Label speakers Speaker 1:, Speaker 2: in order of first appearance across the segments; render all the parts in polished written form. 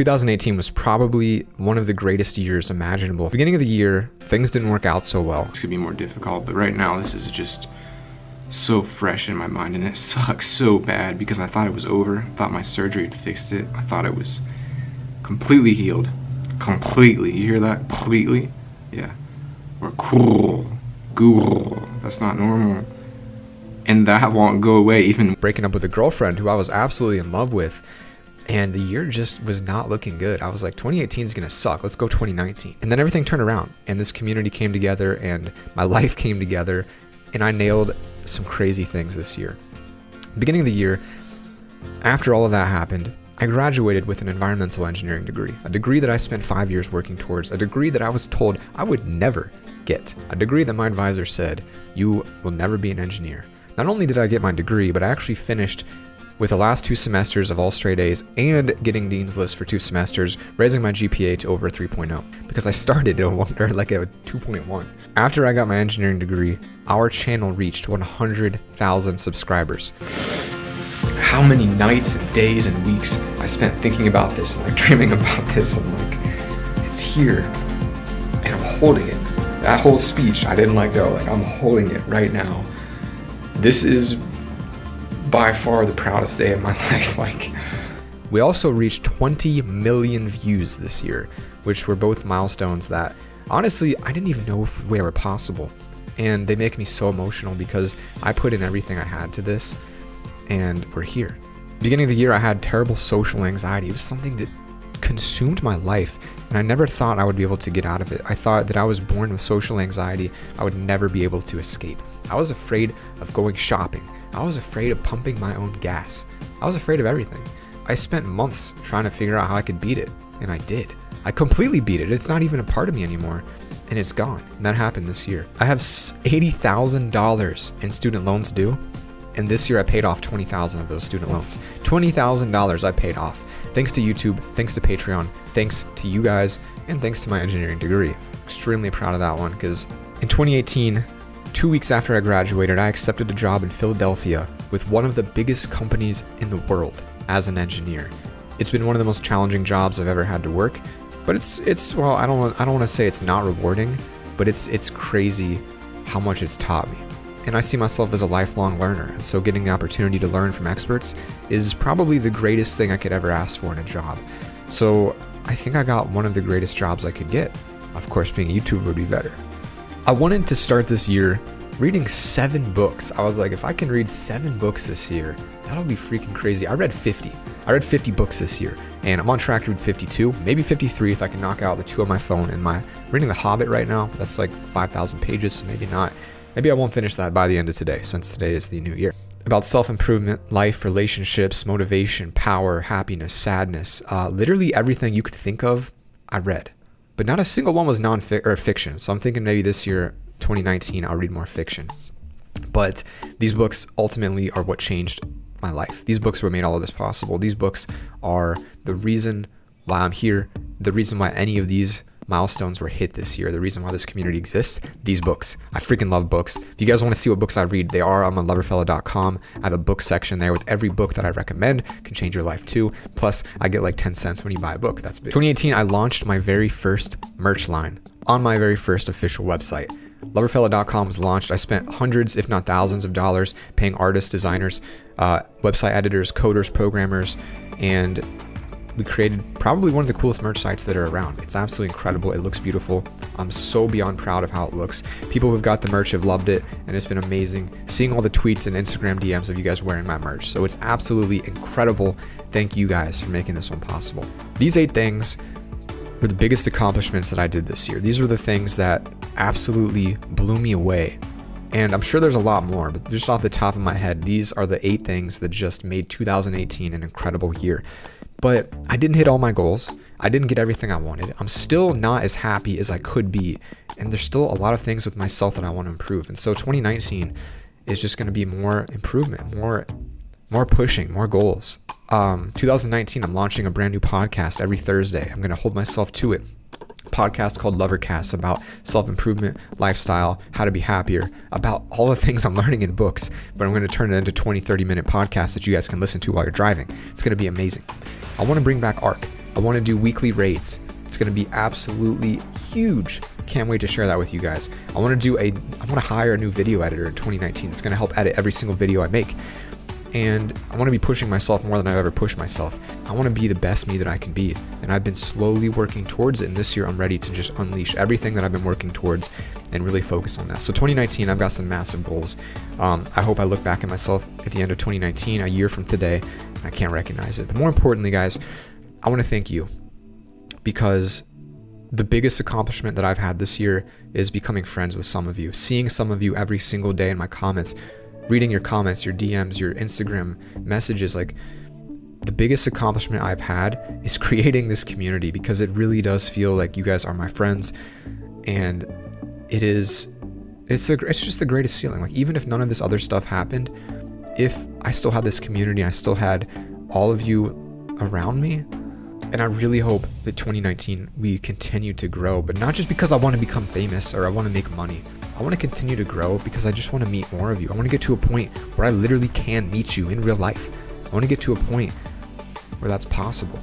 Speaker 1: 2018 was probably one of the greatest years imaginable. Beginning of the year, things didn't work out so well.
Speaker 2: This could be more difficult, but right now this is just so fresh in my mind, and it sucks so bad because I thought it was over. I thought my surgery had fixed it. I thought it was completely healed. Completely. You hear that? Completely? Yeah. Or cool. Google. That's not normal. And that won't go away. Even
Speaker 1: breaking up with a girlfriend who I was absolutely in love with, and the year just was not looking good. I was like, 2018 is gonna suck, let's go 2019. And then everything turned around, and this community came together, and my life came together, and I nailed some crazy things this year. Beginning of the year, after all of that happened, I graduated with an environmental engineering degree, a degree that I spent 5 years working towards, a degree that I was told I would never get, a degree that my advisor said, you will never be an engineer. Not only did I get my degree, but I actually finished with the last 2 semesters of all straight A's and getting Dean's List for 2 semesters, raising my GPA to over 3.0 because I started at like a 2.1. After I got my engineering degree, our channel reached 100,000 subscribers. How many nights and days and weeks I spent thinking about this and like dreaming about this, and like, it's here and I'm holding it. That whole speech I didn't let go, like I'm holding it right now. This is by far the proudest day of my life. Like, we also reached 20 million views this year, which were both milestones that honestly I didn't even know if they were possible, and they make me so emotional because I put in everything I had to this, and we're here. Beginning of the year, I had terrible social anxiety. It was something that consumed my life, and I never thought I would be able to get out of it. I thought that I was born with social anxiety. I would never be able to escape. I was afraid of going shopping. I was afraid of pumping my own gas. I was afraid of everything. I spent months trying to figure out how I could beat it, and I did. I completely beat it. It's not even a part of me anymore, and it's gone. And that happened this year. I have $80,000 in student loans due, and this year I paid off 20,000 of those student loans. $20,000 I paid off. Thanks to YouTube, thanks to Patreon, thanks to you guys, and thanks to my engineering degree. Extremely proud of that one, because in 2018, 2 weeks after I graduated, I accepted a job in Philadelphia with one of the biggest companies in the world as an engineer. It's been one of the most challenging jobs I've ever had to work, but it's well, I don't want to say it's not rewarding, but it's crazy how much it's taught me. And I see myself as a lifelong learner, and so getting the opportunity to learn from experts is probably the greatest thing I could ever ask for in a job. So I think I got one of the greatest jobs I could get. Of course, being a YouTuber would be better. I wanted to start this year reading 7 books. I was like, if I can read 7 books this year, that'll be freaking crazy. I read 50. I read 50 books this year, and I'm on track to read 52, maybe 53 if I can knock out the 2 on my phone. And I'm reading The Hobbit right now. That's like 5,000 pages, so maybe not. Maybe I won't finish that by the end of today, since today is the new year. About self-improvement, life, relationships, motivation, power, happiness, sadness, literally everything you could think of, I read. But not a single one was fiction. So I'm thinking maybe this year, 2019, I'll read more fiction. But these books ultimately are what changed my life. These books are what made all of this possible. These books are the reason why I'm here, the reason why any of these milestones were hit this year, the reason why this community exists. These books. I freaking love books. If you guys want to see what books I read, they are on my Loverfella.com. I have a book section there with every book that I recommend. Can change your life too. Plus, I get like 10 cents when you buy a book. That's big. 2018, I launched my very first merch line on my very first official website. Loverfella.com was launched. I spent hundreds, if not thousands of dollars paying artists, designers, website editors, coders, programmers, and we created probably one of the coolest merch sites that are around. It's absolutely incredible. It looks beautiful. I'm so beyond proud of how it looks. People who've got the merch have loved it, and it's been amazing seeing all the tweets and Instagram DMs of you guys wearing my merch. So it's absolutely incredible. Thank you guys for making this one possible. These 8 things were the biggest accomplishments that I did this year. These were the things that absolutely blew me away. And I'm sure there's a lot more, but just off the top of my head, these are the 8 things that just made 2018 an incredible year. But I didn't hit all my goals. I didn't get everything I wanted. I'm still not as happy as I could be. And there's still a lot of things with myself that I want to improve. And so 2019 is just going to be more improvement, more pushing, more goals. 2019, I'm launching a brand new podcast every Thursday. I'm going to hold myself to it. Podcast called Lovercast about self-improvement, lifestyle, how to be happier, about all the things I'm learning in books, but I'm going to turn it into 20-30 minute podcasts that you guys can listen to while you're driving. It's going to be amazing. I want to bring back ARC. I want to do weekly raids. It's going to be absolutely huge. Can't wait to share that with you guys. I want to hire a new video editor in 2019. It's going to help edit every single video I make. And I want to be pushing myself more than I've ever pushed myself. I want to be the best me that I can be. And I've been slowly working towards it. And this year I'm ready to just unleash everything that I've been working towards and really focus on that. So 2019, I've got some massive goals. I hope I look back at myself at the end of 2019, a year from today, and I can't recognize it. But more importantly, guys, I want to thank you, because the biggest accomplishment that I've had this year is becoming friends with some of you, seeing some of you every single day in my comments, reading your comments, your DMs, your Instagram messages. Like, the biggest accomplishment I've had is creating this community, because it really does feel like you guys are my friends, and it's just the greatest feeling. Like, even if none of this other stuff happened, if I still had this community, I still had all of you around me. And I really hope that 2019 we continue to grow, but not just because I want to become famous or I want to make money. I want to continue to grow because I just want to meet more of you. I want to get to a point where I literally can meet you in real life. I want to get to a point where that's possible.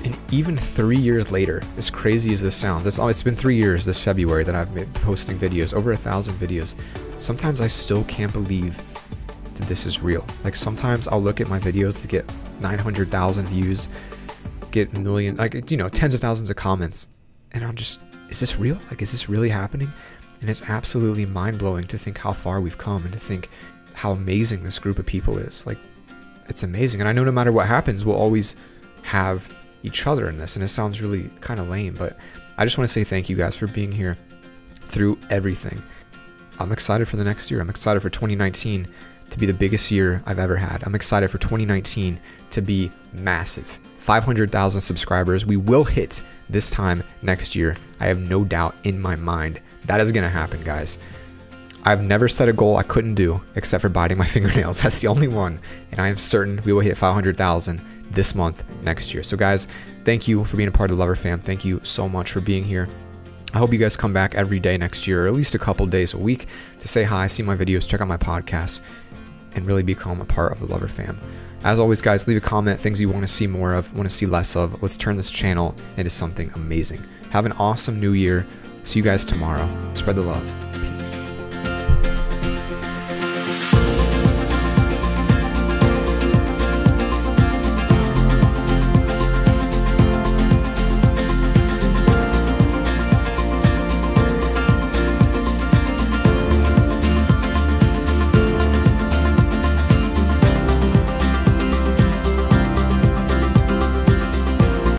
Speaker 1: And even 3 years later, as crazy as this sounds, it's been 3 years this February that I've been posting videos, over 1,000 videos. Sometimes I still can't believe that this is real. Like, sometimes I'll look at my videos to get 900,000 views, get a million, like, you know, tens of thousands of comments, and I'm just, is this real? Like, is this really happening? And it's absolutely mind-blowing to think how far we've come and to think how amazing this group of people is. Like, it's amazing. And I know no matter what happens, we'll always have each other in this, and it sounds really kind of lame, but I just want to say thank you guys for being here through everything. I'm excited for the next year. I'm excited for 2019 to be the biggest year I've ever had. I'm excited for 2019 to be massive. 500,000 subscribers we will hit this time next year. I have no doubt in my mind that is going to happen, guys. I've never set a goal I couldn't do except for biting my fingernails. That's the only one. And I am certain we will hit 500,000 this month next year. So guys, thank you for being a part of LoverFam. Thank you so much for being here. I hope you guys come back every day next year, or at least a couple days a week, to say hi, see my videos, check out my podcasts, and really become a part of the LoverFam. As always, guys, leave a comment, things you want to see more of, want to see less of. Let's turn this channel into something amazing. Have an awesome new year. See you guys tomorrow. Spread the love.